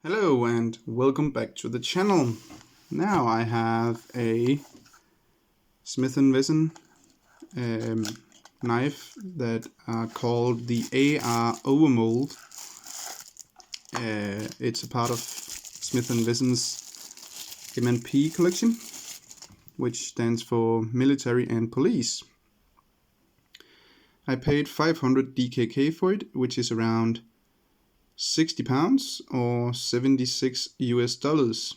Hello and welcome back to the channel. Now I have a Smith & Wesson knife that are called the AR Overmold. It's a part of Smith & Wesson's M&P collection, which stands for Military and Police. I paid 500 DKK for it, which is around 60 pounds or 76 US dollars.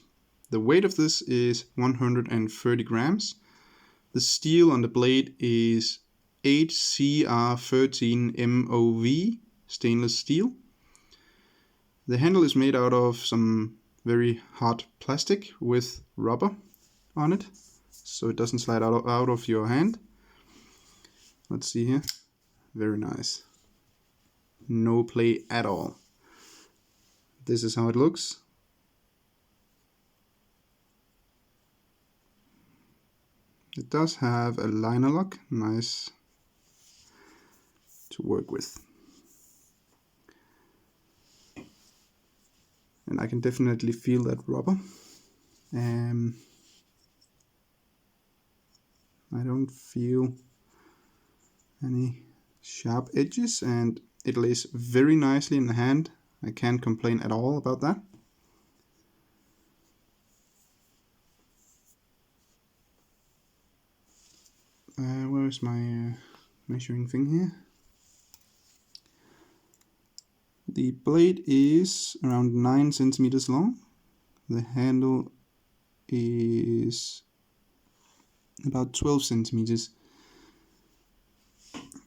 The weight of this is 130 grams. The steel on the blade is 8CR13 MOV stainless steel. The handle is made out of some very hard plastic with rubber on it, so it doesn't slide out of your hand. Let's see here. Very nice. No play at all. This is how it looks. It does have a liner lock, nice to work with. And I can definitely feel that rubber. I don't feel any sharp edges, and it lays very nicely in the hand. I can't complain at all about that. Where is my measuring thing here? The blade is around 9 centimeters long. The handle is about 12 centimeters.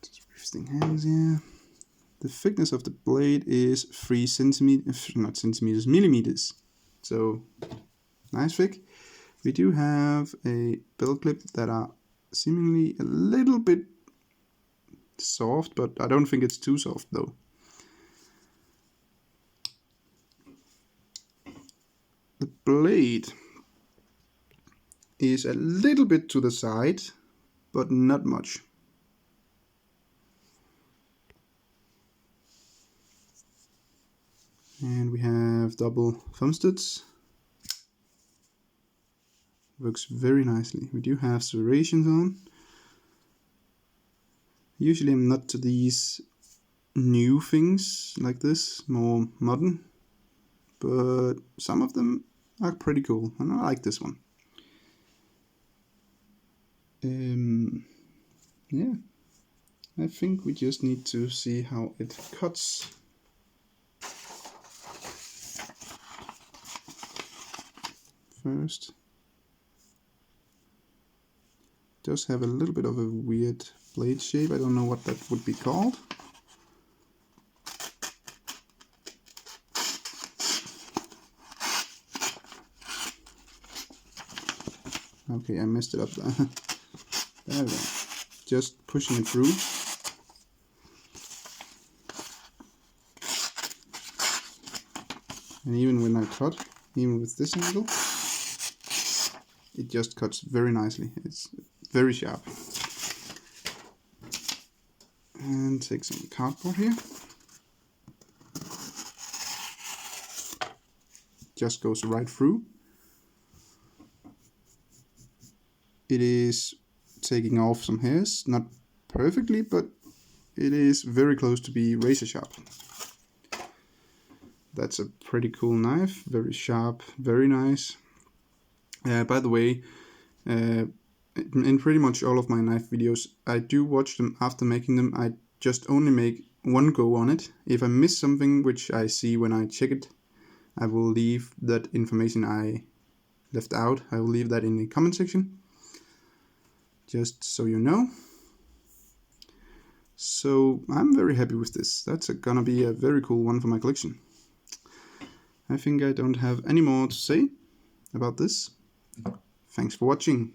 Just twisting hands here. The thickness of the blade is 3 centimeters, not centimeters, millimeters. So nice thick. We do have a belt clip that are seemingly a little bit soft, but I don't think it's too soft though. The blade is a little bit to the side, but not much. And we have double thumb studs. Works very nicely. We do have serrations on. Usually I'm not to these new things like this, more modern, but some of them are pretty cool, and I like this one. Yeah, I think we just need to see how it cuts. First, it does have a little bit of a weird blade shape. I don't know what that would be called. Okay, I messed it up there. There we go. Just pushing it through. And even when I cut, even with this angle, it just cuts very nicely. It's very sharp. And take some cardboard here. Just goes right through. It is taking off some hairs, not perfectly, but it is very close to be razor sharp. That's a pretty cool knife, very sharp, very nice. By the way, in pretty much all of my knife videos, I do watch them after making them. I just only make one go on it. If I miss something which I see when I check it, I will leave that information I left out. I will leave that in the comment section, just so you know. So I'm very happy with this. That's gonna be a very cool one for my collection. I think I don't have any more to say about this. Thanks for watching.